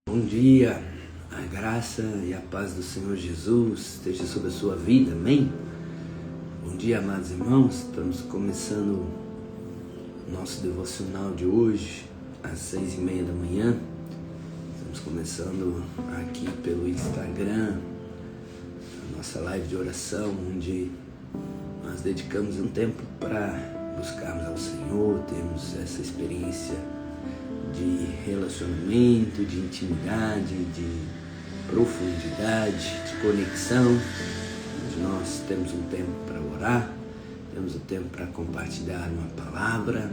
Bom dia, a graça e a paz do Senhor Jesus esteja sobre a sua vida, amém? Bom dia, amados irmãos, estamos começando o nosso devocional de hoje, às 6:30 da manhã. Estamos começando aqui pelo Instagram, a nossa live de oração, onde nós dedicamos um tempo para buscarmos ao Senhor, termos essa experiência de relacionamento, de intimidade, de profundidade, de conexão, onde nós temos um tempo para orar, temos um tempo para compartilhar uma palavra,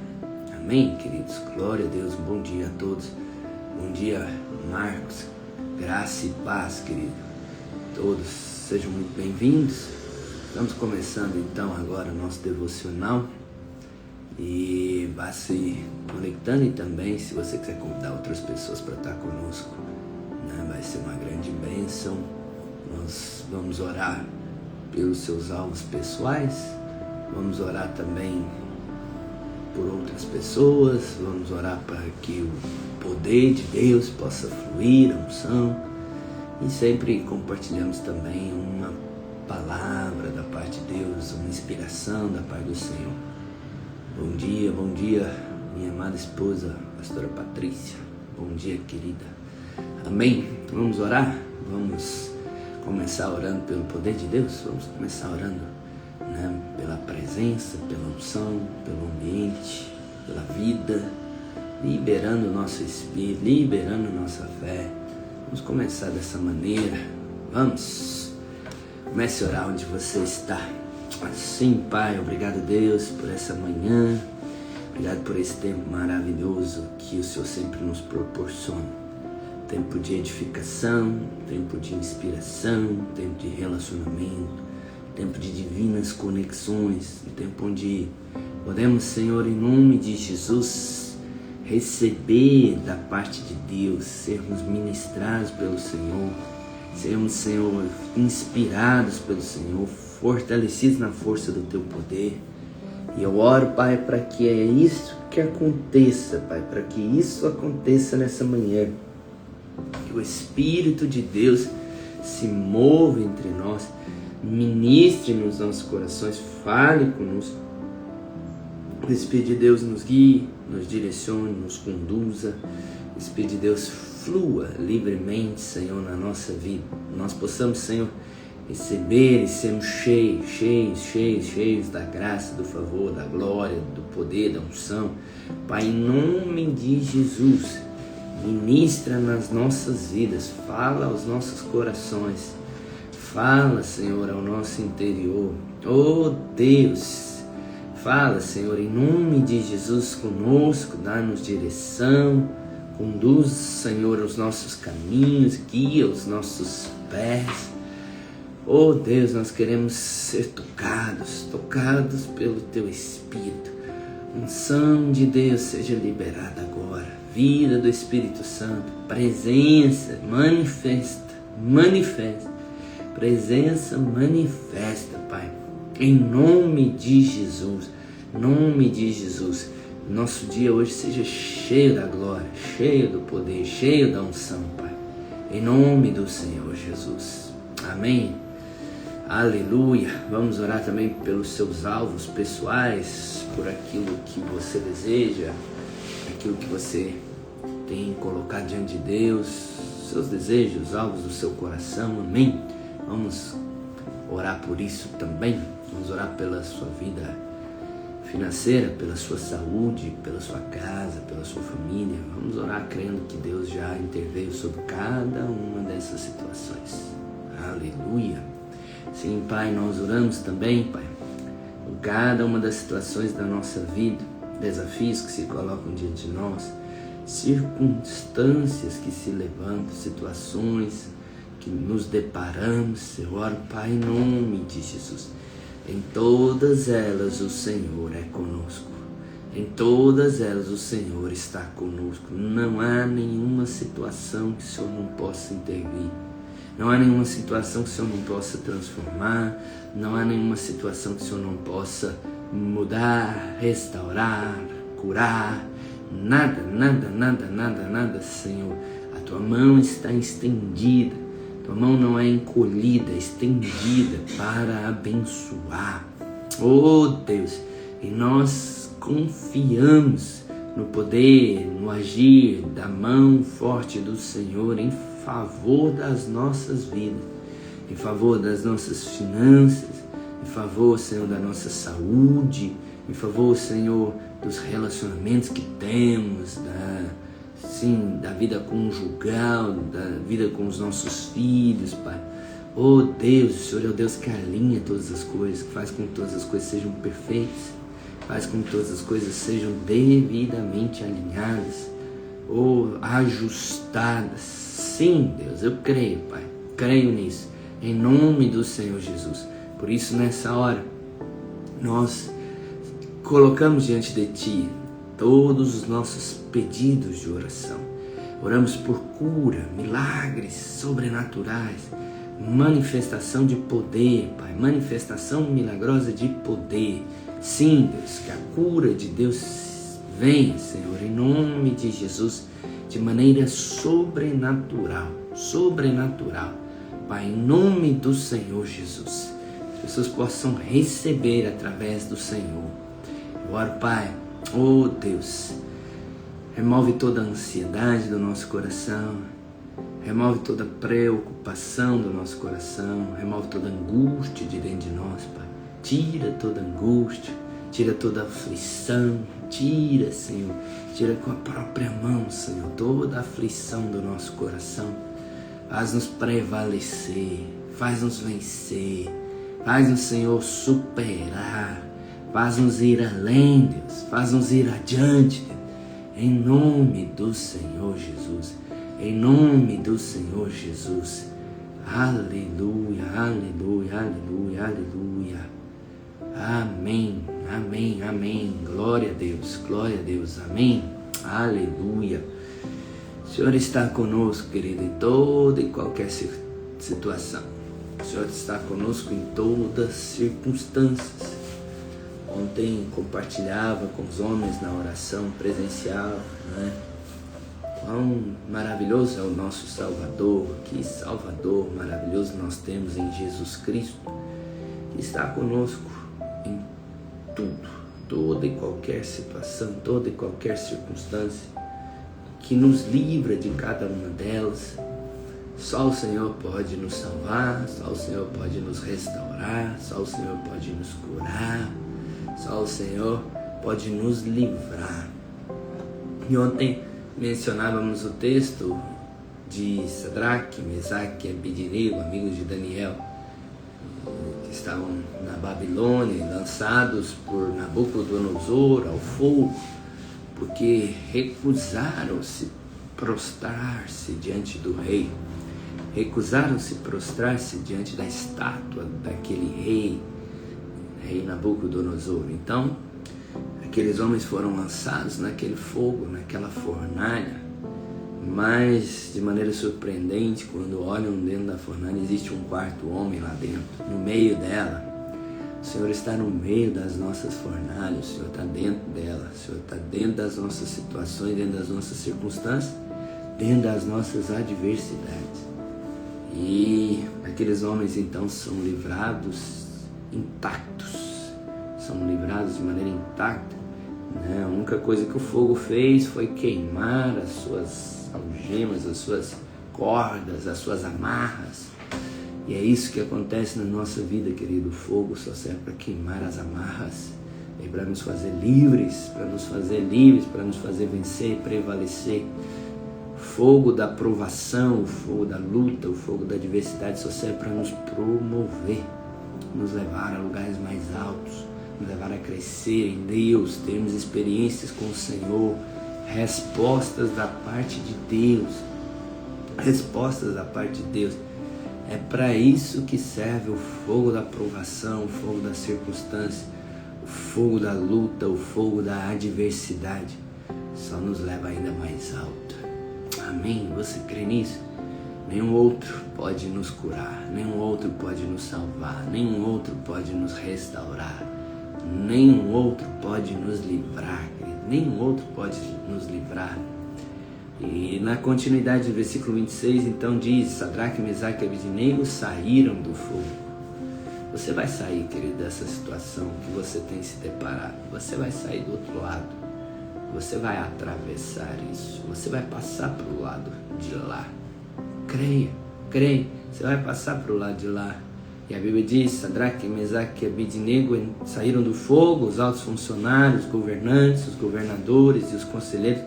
amém, queridos? Glória a Deus, um bom dia a todos, bom dia, Marcos, graça e paz, querido, todos sejam muito bem-vindos. Estamos começando então agora nosso devocional. E vá se conectando, e também se você quiser convidar outras pessoas para estar conosco, né, vai ser uma grande bênção. Nós vamos orar pelos seus alvos pessoais, vamos orar também por outras pessoas, vamos orar para que o poder de Deus possa fluir, a unção, e sempre compartilhamos também uma palavra da parte de Deus, uma inspiração da parte do Senhor. Bom dia, minha amada esposa, pastora Patrícia. Bom dia, querida. Amém? Vamos orar? Vamos começar orando pelo poder de Deus? Vamos começar orando, né, pela presença, pela unção, pelo ambiente, pela vida, liberando o nosso espírito, liberando nossa fé. Vamos começar dessa maneira. Vamos. Comece a orar onde você está. Assim, Pai, obrigado, Deus, por essa manhã, obrigado por esse tempo maravilhoso que o Senhor sempre nos proporciona. Tempo de edificação, tempo de inspiração, tempo de relacionamento, tempo de divinas conexões, um tempo onde podemos, Senhor, em nome de Jesus, receber da parte de Deus, sermos ministrados pelo Senhor, sermos, Senhor, inspirados pelo Senhor, fortalecidos na força do Teu poder. E eu oro, Pai, para que é isso que aconteça, Pai, para que isso aconteça nessa manhã. Que o Espírito de Deus se mova entre nós, ministre nos nossos corações, fale conosco. O Espírito de Deus nos guie, nos direcione, nos conduza. O Espírito de Deus flua livremente, Senhor, na nossa vida. Nós possamos, Senhor, receber e sermos cheios da graça, do favor, da glória, do poder, da unção. Pai, em nome de Jesus, ministra nas nossas vidas, fala aos nossos corações, fala, Senhor, ao nosso interior. Oh Deus, fala, Senhor, em nome de Jesus conosco, dá-nos direção, conduz, Senhor, os nossos caminhos, guia os nossos pés. Oh Deus, nós queremos ser tocados pelo Teu Espírito. Unção de Deus seja liberada agora. Vida do Espírito Santo, presença manifesta. Presença manifesta, Pai. Em nome de Jesus. Nosso dia hoje seja cheio da glória, cheio do poder, cheio da unção, Pai. Em nome do Senhor Jesus. Amém. Aleluia. Vamos orar também pelos seus alvos pessoais, por aquilo que você deseja, aquilo que você tem colocado diante de Deus, seus desejos, alvos do seu coração. Amém. Vamos orar por isso também. Vamos orar pela sua vida financeira, pela sua saúde, pela sua casa, pela sua família. Vamos orar crendo que Deus já interveio sobre cada uma dessas situações. Aleluia. Sim, Pai, nós oramos também, Pai, por cada uma das situações da nossa vida, desafios que se colocam diante de nós, circunstâncias que se levantam, situações que nos deparamos. Eu oro, Pai, em nome de Jesus. Em todas elas o Senhor é conosco. Em todas elas o Senhor está conosco. Não há nenhuma situação que o Senhor não possa intervir. Não há nenhuma situação que o Senhor não possa transformar. Não há nenhuma situação que o Senhor não possa mudar, restaurar, curar. Nada, Senhor. A tua mão está estendida, tua mão não é encolhida, é estendida para abençoar. Oh Deus, e nós confiamos no poder, no agir da mão forte do Senhor em favor das nossas vidas, em favor das nossas finanças, em favor, Senhor, da nossa saúde, em favor, Senhor, dos relacionamentos que temos, da vida conjugal, da vida com os nossos filhos, Pai. Oh Deus, o Senhor é o Deus que alinha todas as coisas, que faz com que todas as coisas sejam perfeitas, faz com que todas as coisas sejam devidamente alinhadas ou ajustadas. Sim, Deus, eu creio, Pai, creio nisso, em nome do Senhor Jesus. Por isso, nessa hora, nós colocamos diante de Ti todos os nossos pedidos de oração. Oramos por cura, milagres sobrenaturais, manifestação de poder, Pai, manifestação milagrosa de poder. Sim, Deus, que a cura de Deus venha, Senhor, em nome de Jesus, de maneira sobrenatural, Pai, em nome do Senhor Jesus. As pessoas possam receber através do Senhor. Eu oro, Pai, oh Deus, remove toda a ansiedade do nosso coração, remove toda a preocupação do nosso coração, remove toda a angústia de dentro de nós, Pai. Tira toda a angústia, tira toda a aflição, tira, Senhor, tira com a própria mão, Senhor, toda a aflição do nosso coração. Faz-nos prevalecer, faz-nos vencer, faz-nos, Senhor, superar, faz-nos ir além, Deus, faz-nos ir adiante, Deus. Em nome do Senhor Jesus, em nome do Senhor Jesus. Aleluia, aleluia, aleluia, aleluia. Amém, amém, amém. Glória a Deus, amém. Aleluia. O Senhor está conosco, querido, em toda e qualquer situação. O Senhor está conosco em todas as circunstâncias. Ontem compartilhava com os homens na oração presencial, né? Quão maravilhoso é o nosso Salvador, que Salvador maravilhoso nós temos em Jesus Cristo, que está conosco em tudo, toda e qualquer situação, toda e qualquer circunstância, que nos livra de cada uma delas. Só o Senhor pode nos salvar, só o Senhor pode nos restaurar, só o Senhor pode nos curar, só o Senhor pode nos livrar. E ontem mencionávamos o texto de Sadraque, Mesaque e Abednego, amigos de Daniel, que estavam na Babilônia, lançados por Nabucodonosor ao fogo, porque recusaram-se prostrar-se diante do rei, recusaram-se prostrar-se diante da estátua daquele rei Nabucodonosor. Então, aqueles homens foram lançados naquele fogo, naquela fornalha, mas de maneira surpreendente, quando olham dentro da fornalha, existe um quarto homem lá dentro, no meio dela. O Senhor está no meio das nossas fornalhas, o Senhor está dentro dela, o Senhor está dentro das nossas situações, dentro das nossas circunstâncias, dentro das nossas adversidades. E aqueles homens então são livrados intactos, são livrados de maneira intacta, né? A única coisa que o fogo fez foi queimar as suas algemas, as suas cordas, as suas amarras. E é isso que acontece na nossa vida, querido. O fogo só serve para queimar as amarras, e para nos fazer livres, para nos fazer vencer e prevalecer. O fogo da provação, o fogo da luta, o fogo da adversidade só serve para nos promover, nos levar a lugares mais altos, nos levar a crescer em Deus, termos experiências com o Senhor, respostas da parte de Deus, respostas da parte de Deus. É para isso que serve o fogo da provação, o fogo da circunstância, o fogo da luta, o fogo da adversidade. Só nos leva ainda mais alto. Amém? Você crê nisso? Nenhum outro pode nos curar, nenhum outro pode nos salvar, nenhum outro pode nos restaurar, nenhum outro pode nos livrar, querido. Nenhum outro pode nos livrar E na continuidade do versículo 26, então diz: Sadraque, Mesaque e Abednego saíram do fogo. Você vai sair, querido, dessa situação que você tem se deparado. Você vai sair do outro lado. Você vai atravessar isso. Você vai passar para o lado de lá. Creia, creia. Você vai passar para o lado de lá. E a Bíblia diz: Sadraque, Mesaque e Abednego saíram do fogo. Os altos funcionários, os governantes, os governadores e os conselheiros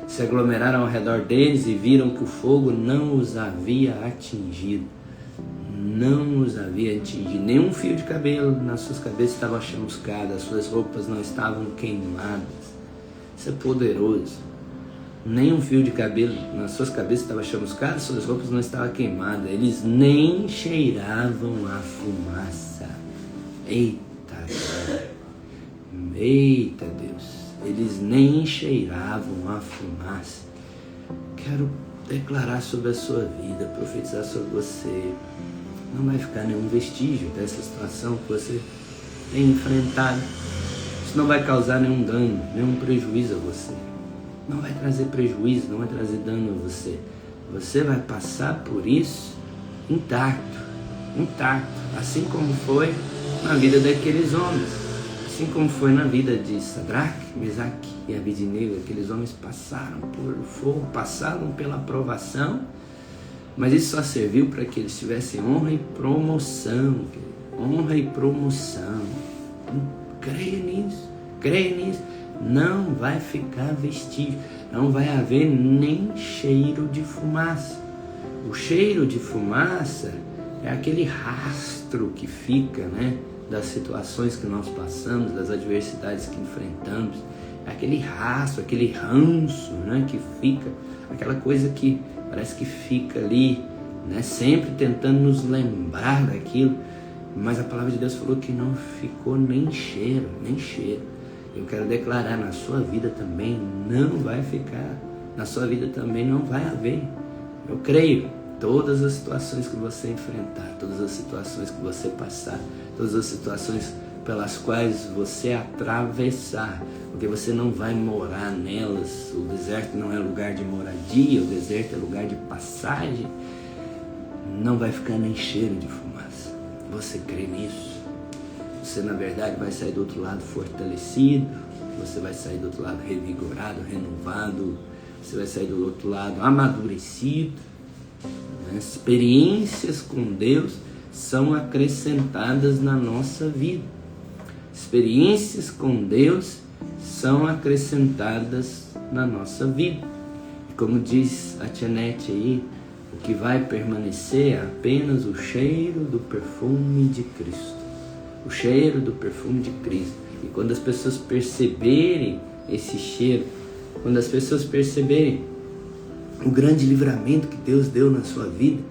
se aglomeraram ao redor deles e viram que o fogo não os havia atingido. Não os havia atingido. Nenhum fio de cabelo nas suas cabeças estava chamuscado, as suas roupas não estavam queimadas. Isso é poderoso. Nenhum fio de cabelo nas suas cabeças estava chamuscado, suas roupas não estavam queimadas. Eles nem cheiravam a fumaça. Eita Deus. Eita Deus. Eles nem cheiravam a fumaça. Quero declarar sobre a sua vida, profetizar sobre você. Não vai ficar nenhum vestígio dessa situação que você tem enfrentado. Isso não vai causar nenhum dano, nenhum prejuízo a você. Não vai trazer prejuízo, não vai trazer dano a você. Você vai passar por isso intacto, intacto. Assim como foi na vida daqueles homens. Assim como foi na vida de Sadraque, Mesaque e Abednego. Aqueles homens passaram por fogo, passaram pela provação. Mas isso só serviu para que eles tivessem honra e promoção. Honra e promoção. Creia nisso, creia nisso. Não vai ficar vestígio, não vai haver nem cheiro de fumaça. O cheiro de fumaça é aquele rastro que fica, né, das situações que nós passamos, das adversidades que enfrentamos. É aquele rastro, aquele ranço, né, que fica, aquela coisa que parece que fica ali, né, sempre tentando nos lembrar daquilo. Mas a palavra de Deus falou que não ficou nem cheiro, nem cheiro. Eu quero declarar, na sua vida também não vai ficar, na sua vida também não vai haver. Eu creio, todas as situações que você enfrentar, todas as situações que você passar, todas as situações pelas quais você atravessar, porque você não vai morar nelas. O deserto não é lugar de moradia, o deserto é lugar de passagem. Não vai ficar nem cheiro de fumaça. Você crê nisso? Você, na verdade, vai sair do outro lado fortalecido, você vai sair do outro lado revigorado, renovado, você vai sair do outro lado amadurecido. Né? Experiências com Deus são acrescentadas na nossa vida. Experiências com Deus são acrescentadas na nossa vida. E como diz a Tianete aí, o que vai permanecer é apenas o cheiro do perfume de Cristo. O cheiro do perfume de Cristo. E quando as pessoas perceberem esse cheiro, quando as pessoas perceberem o grande livramento que Deus deu na sua vida,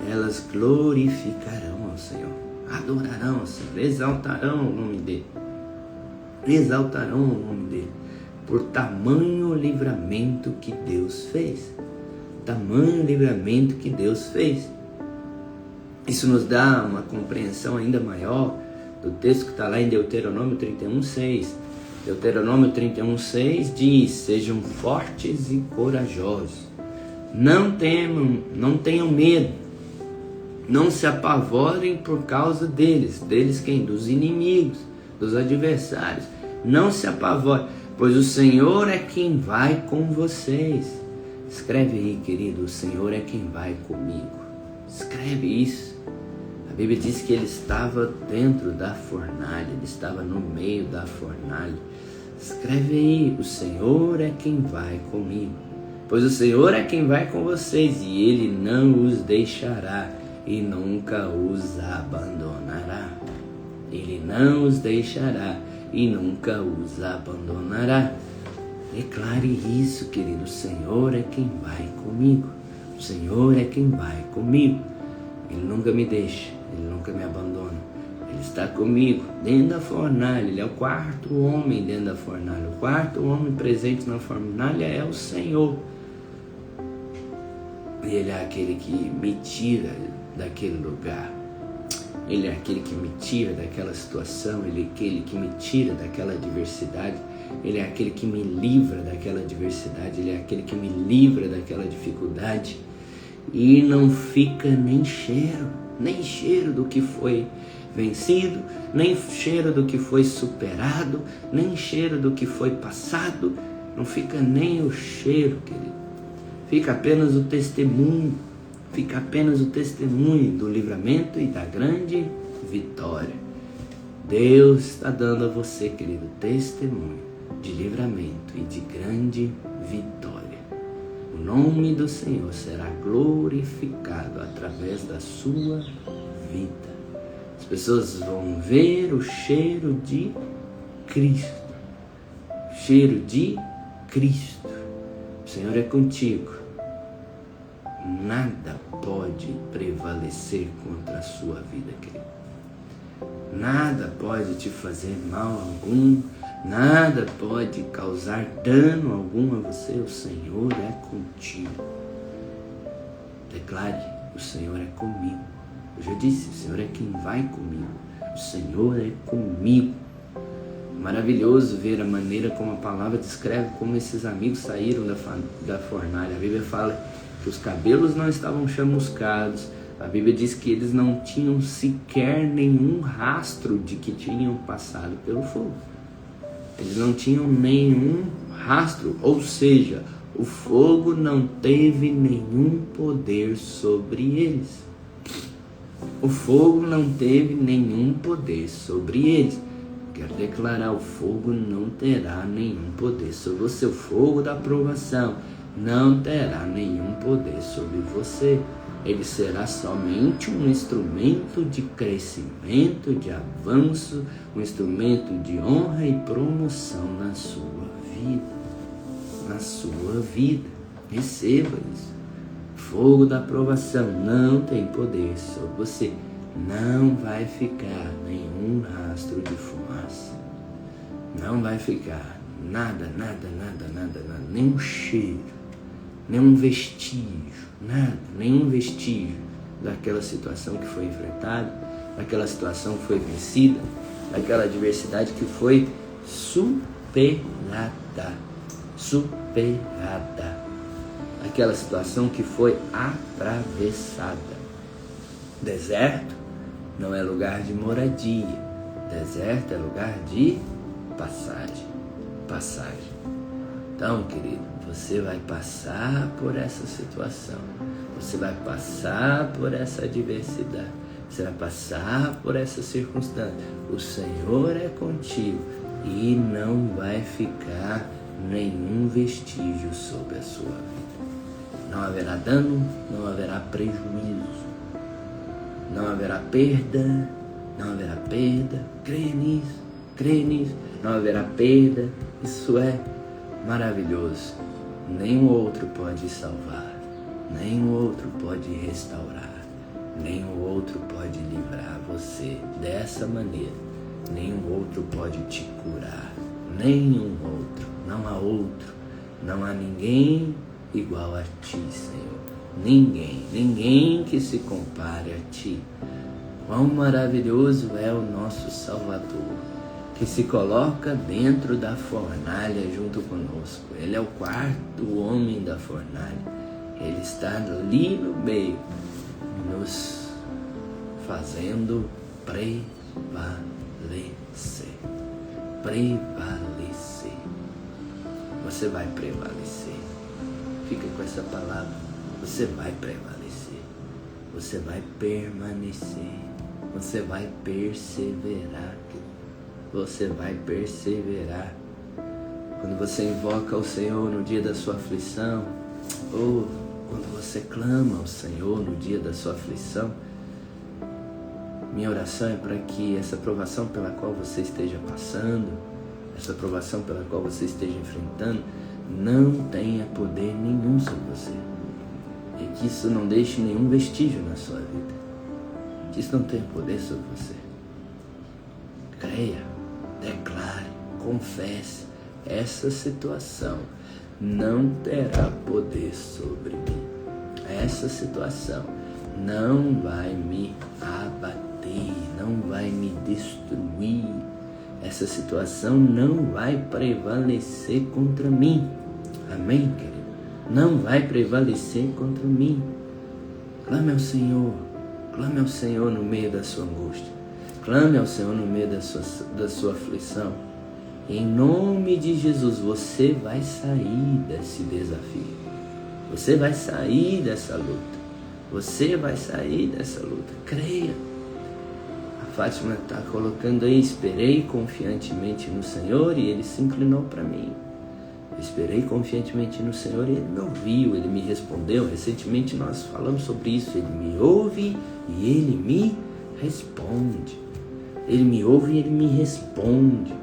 elas glorificarão ao Senhor, adorarão ao Senhor, exaltarão o nome dele. Exaltarão o nome dele. Por tamanho livramento que Deus fez. Tamanho livramento que Deus fez. Isso nos dá uma compreensão ainda maior do texto que está lá em Deuteronômio 31:6. Deuteronômio 31:6 diz: sejam fortes e corajosos. Não temam, não tenham medo. Não se apavorem por causa deles. Deles quem? Dos inimigos, dos adversários. Não se apavorem, pois o Senhor é quem vai com vocês. Escreve aí, querido, o Senhor é quem vai comigo. Escreve isso. A Bíblia diz que ele estava dentro da fornalha, ele estava no meio da fornalha. Escreve aí, o Senhor é quem vai comigo. Pois o Senhor é quem vai com vocês e ele não os deixará e nunca os abandonará. Ele não os deixará e nunca os abandonará. Declare isso, querido. O Senhor é quem vai comigo. O Senhor é quem vai comigo. Ele nunca me deixa, ele nunca me abandona. Ele está comigo dentro da fornalha. Ele é o quarto homem dentro da fornalha. O quarto homem presente na fornalha é o Senhor. E ele é aquele que me tira daquele lugar. Ele é aquele que me tira daquela situação. Ele é aquele que me tira daquela adversidade. Ele é aquele que me livra daquela adversidade, Ele é aquele que me livra daquela dificuldade. E não fica nem cheiro do que foi vencido, nem cheiro do que foi superado, nem cheiro do que foi passado. Não fica nem o cheiro, querido. Fica apenas o testemunho. Fica apenas o testemunho do livramento e da grande vitória. Deus está dando a você, querido, testemunho de livramento e de grande vitória. O nome do Senhor será glorificado através da sua vida. As pessoas vão ver o cheiro de Cristo. O cheiro de Cristo. O Senhor é contigo. Nada pode prevalecer contra a sua vida, querido. Nada pode te fazer mal algum. Nada pode causar dano algum a você. O Senhor é contigo. Declare: o Senhor é comigo. Eu já disse, o Senhor é quem vai comigo. O Senhor é comigo. Maravilhoso ver a maneira como a palavra descreve como esses amigos saíram da fornalha. A Bíblia fala que os cabelos não estavam chamuscados. A Bíblia diz que eles não tinham sequer nenhum rastro de que tinham passado pelo fogo. Eles não tinham nenhum rastro, ou seja, o fogo não teve nenhum poder sobre eles. O fogo não teve nenhum poder sobre eles. Quero declarar: o fogo não terá nenhum poder sobre você. O fogo da aprovação não terá nenhum poder sobre você. Ele será somente um instrumento de crescimento, de avanço, um instrumento de honra e promoção na sua vida. Na sua vida. Receba isso. Fogo da aprovação não tem poder sobre você. Não vai ficar nenhum rastro de fumaça. Não vai ficar nada, nenhum cheiro, nenhum vestígio, nada, nenhum vestígio daquela situação que foi enfrentada, daquela situação que foi vencida, daquela adversidade que foi superada, aquela situação que foi atravessada. Deserto não é lugar de moradia, deserto é lugar de passagem. Então, querido, você vai passar por essa situação, você vai passar por essa adversidade, você vai passar por essa circunstância. O Senhor é contigo e não vai ficar nenhum vestígio sobre a sua vida. Não haverá dano, não haverá prejuízo, não haverá perda, creia nisso, não haverá perda. Isso é maravilhoso. Nenhum outro pode salvar, nenhum outro pode restaurar, nenhum outro pode livrar você dessa maneira, nenhum outro pode te curar, nenhum outro, não há ninguém igual a ti, Senhor. Ninguém que se compare a ti. Quão maravilhoso é o nosso Salvador, que se coloca dentro da fornalha junto conosco. Ele é o quarto homem da fornalha. Ele está ali no meio, nos fazendo prevalecer. Você vai prevalecer. Fica com essa palavra. Você vai prevalecer. Você vai permanecer. Você vai perseverar. Você vai perseverar. Quando você invoca o Senhor no dia da sua aflição, ou quando você clama ao Senhor no dia da sua aflição, minha oração é para que essa provação pela qual você esteja passando, essa provação pela qual você esteja enfrentando, não tenha poder nenhum sobre você. E que isso não deixe nenhum vestígio na sua vida. Que isso não tenha poder sobre você. Creia, declare, confesse. Essa situação não terá poder sobre mim. Essa situação não vai me abater, não vai me destruir. essa situação não vai prevalecer contra mim. Amém, querido? Não vai prevalecer contra mim. Clame ao Senhor. Clame ao Senhor no meio da sua angústia. Clame ao Senhor no meio da sua aflição. Em nome de Jesus, você vai sair desse desafio. Você vai sair dessa luta. Você vai sair dessa luta. Creia. A Fátima está colocando aí: esperei confiantemente no Senhor e Ele se inclinou para mim. Eu esperei confiantemente no Senhor e Ele me ouviu, Ele me respondeu. Recentemente nós falamos sobre isso. Ele me ouve e Ele me responde. Ele me ouve e Ele me responde.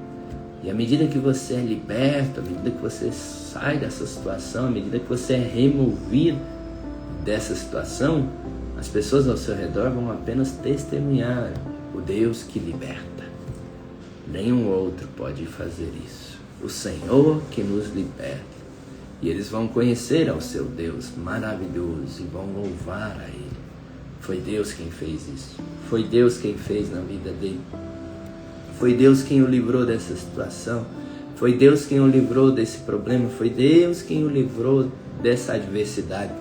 E à medida que você é liberto, à medida que você sai dessa situação, à medida que você é removido dessa situação, as pessoas ao seu redor vão apenas testemunhar o Deus que liberta. Nenhum outro pode fazer isso. O Senhor que nos liberta. E eles vão conhecer ao seu Deus maravilhoso e vão louvar a Ele. Foi Deus quem fez isso. Foi Deus quem fez na vida dele. Foi Deus quem o livrou dessa situação. Foi Deus quem o livrou desse problema. Foi Deus quem o livrou dessa adversidade.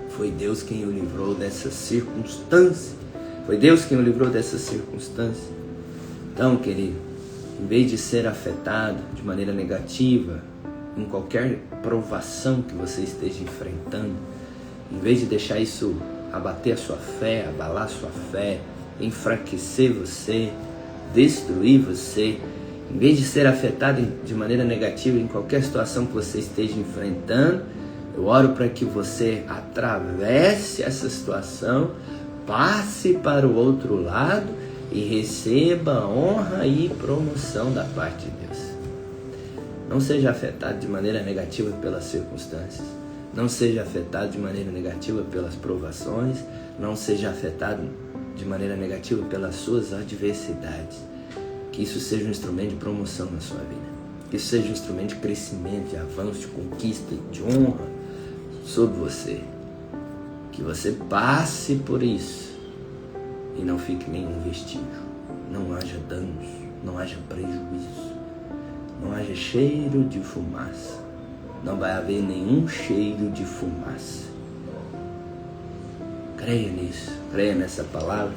Foi Deus quem o livrou dessa circunstância. Foi Deus quem o livrou dessa circunstância. Então, querido, em vez de ser afetado de maneira negativa em qualquer provação que você esteja enfrentando, em vez de deixar isso abater a sua fé, abalar a sua fé, enfraquecer você, destruir você, em vez de ser afetado de maneira negativa em qualquer situação que você esteja enfrentando, eu oro para que você atravesse essa situação, passe para o outro lado e receba honra e promoção da parte de Deus. Não seja afetado de maneira negativa pelas circunstâncias. Não seja afetado de maneira negativa pelas provações. Não seja afetado de maneira negativa pelas suas adversidades. Que isso seja um instrumento de promoção na sua vida. Que isso seja um instrumento de crescimento, de avanço, de conquista, de honra sobre você. Que você passe por isso e não fique nenhum vestígio. Não haja danos, não haja prejuízo, não haja cheiro de fumaça. Não vai haver nenhum cheiro de fumaça. Creia nisso, creia nessa palavra,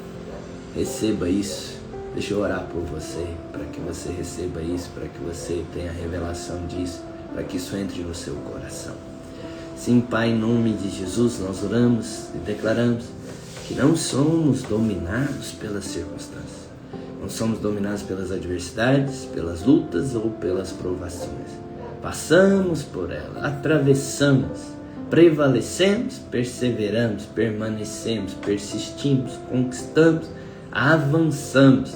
receba isso. Deixa eu orar por você, para que você receba isso, para que você tenha a revelação disso, para que isso entre no seu coração. Sim, Pai, em nome de Jesus, nós oramos e declaramos que não somos dominados pelas circunstâncias. Não somos dominados pelas adversidades, pelas lutas ou pelas provações. Passamos por ela, atravessamos, prevalecemos, perseveramos, permanecemos, persistimos, conquistamos, avançamos.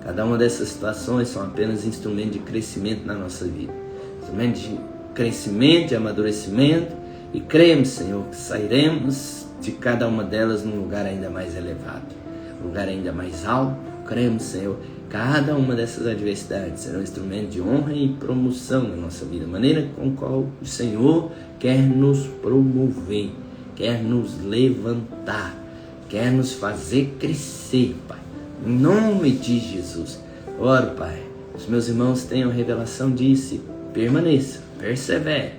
Cada uma dessas situações são apenas instrumento de crescimento na nossa vida. Instrumento de crescimento, de amadurecimento. E cremos, Senhor, que sairemos de cada uma delas num lugar ainda mais elevado, um lugar ainda mais alto. Cremos, Senhor, cada uma dessas adversidades será um instrumento de honra e promoção na nossa vida, maneira com a qual o Senhor quer nos promover, quer nos levantar, quer nos fazer crescer, Pai. Em nome de Jesus. Oro, Pai, os meus irmãos tenham revelação disso, permaneçam, persevere,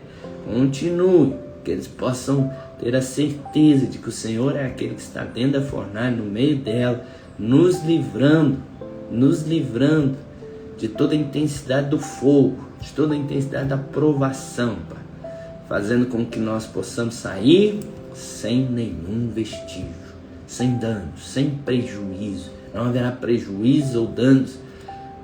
continue, que eles possam ter a certeza de que o Senhor é aquele que está dentro da fornalha, no meio dela, nos livrando de toda a intensidade do fogo, de toda a intensidade da provação, Pai, fazendo com que nós possamos sair sem nenhum vestígio, sem danos, sem prejuízo. Não haverá prejuízo ou danos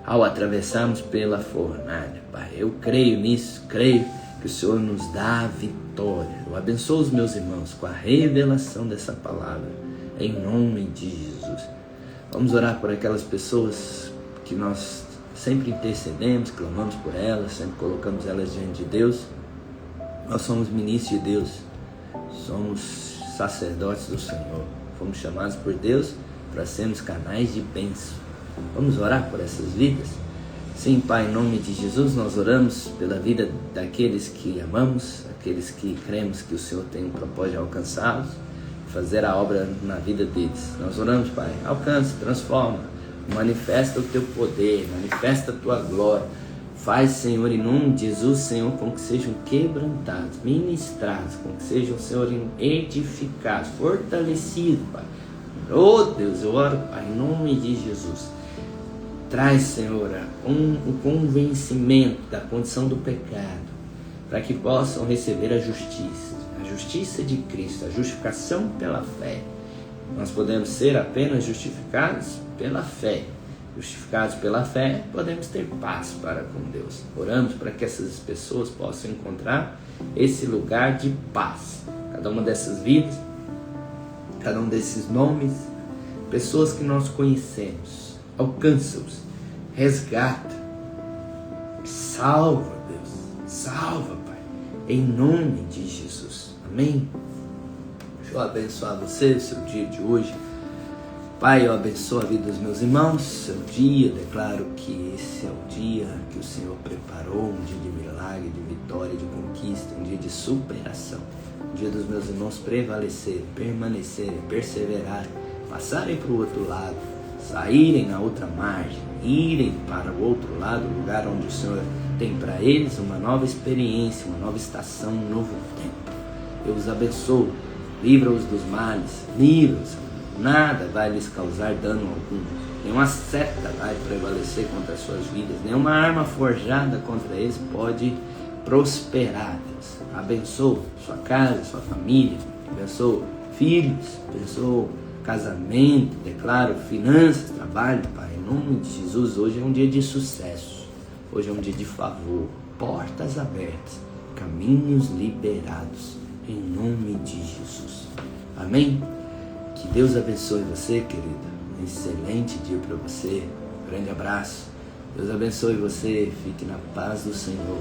ao atravessarmos pela fornalha, Pai. Eu creio nisso, creio que o Senhor nos dá a vitória. Eu abençoo os meus irmãos com a revelação dessa palavra, em nome de Jesus. Vamos orar por aquelas pessoas que nós sempre intercedemos, clamamos por elas, sempre colocamos elas diante de Deus. Nós somos ministros de Deus, somos sacerdotes do Senhor. Fomos chamados por Deus para sermos canais de bênção. Vamos orar por essas vidas? Sim, Pai, em nome de Jesus, nós oramos pela vida daqueles que amamos, aqueles que cremos que o Senhor tem um propósito de alcançá-los, fazer a obra na vida deles. Nós oramos, Pai, alcance, transforma, Manifesta o teu poder, manifesta a tua glória. Faz, Senhor, em nome de Jesus, Senhor, com que sejam quebrantados, ministrados, com que sejam, Senhor, edificados, fortalecidos, Pai. Oh Deus, eu oro, Pai, em nome de Jesus. Traz, Senhor, o convencimento da condição do pecado, para que possam receber a justiça de Cristo, a justificação pela fé. Nós podemos ser apenas justificados pela fé. Justificados pela fé, podemos ter paz para com Deus. Oramos para que essas pessoas possam encontrar esse lugar de paz. Cada uma dessas vidas, cada um desses nomes, pessoas que nós conhecemos, alcança-os, resgata, salva, Deus, salva, Pai, em nome de Jesus. Amém? Deixa eu abençoar você, o seu dia de hoje. Pai, eu abençoo a vida dos meus irmãos, seu dia, declaro que esse é o dia que o Senhor preparou, um dia de milagre, de vitória, de conquista, um dia de superação, um dia dos meus irmãos prevalecerem, permanecerem, perseverarem, passarem para o outro lado, saírem na outra margem, irem para o outro lado, o lugar onde o Senhor tem para eles uma nova experiência, uma nova estação, um novo tempo. Eu os abençoo, livra-os dos males, livra-os. Nada vai lhes causar dano algum. Nenhuma seta vai prevalecer contra as suas vidas. Nenhuma arma forjada contra eles pode prosperar, Deus. Abençoa sua casa, sua família. Abençoa filhos. Abençoa casamento. Declaro finanças, trabalho, Pai. Em nome de Jesus, hoje é um dia de sucesso. Hoje é um dia de favor. Portas abertas. Caminhos liberados. Em nome de Jesus. Amém? Que Deus abençoe você, querida. Um excelente dia para você. Um grande abraço. Deus abençoe você. Fique na paz do Senhor.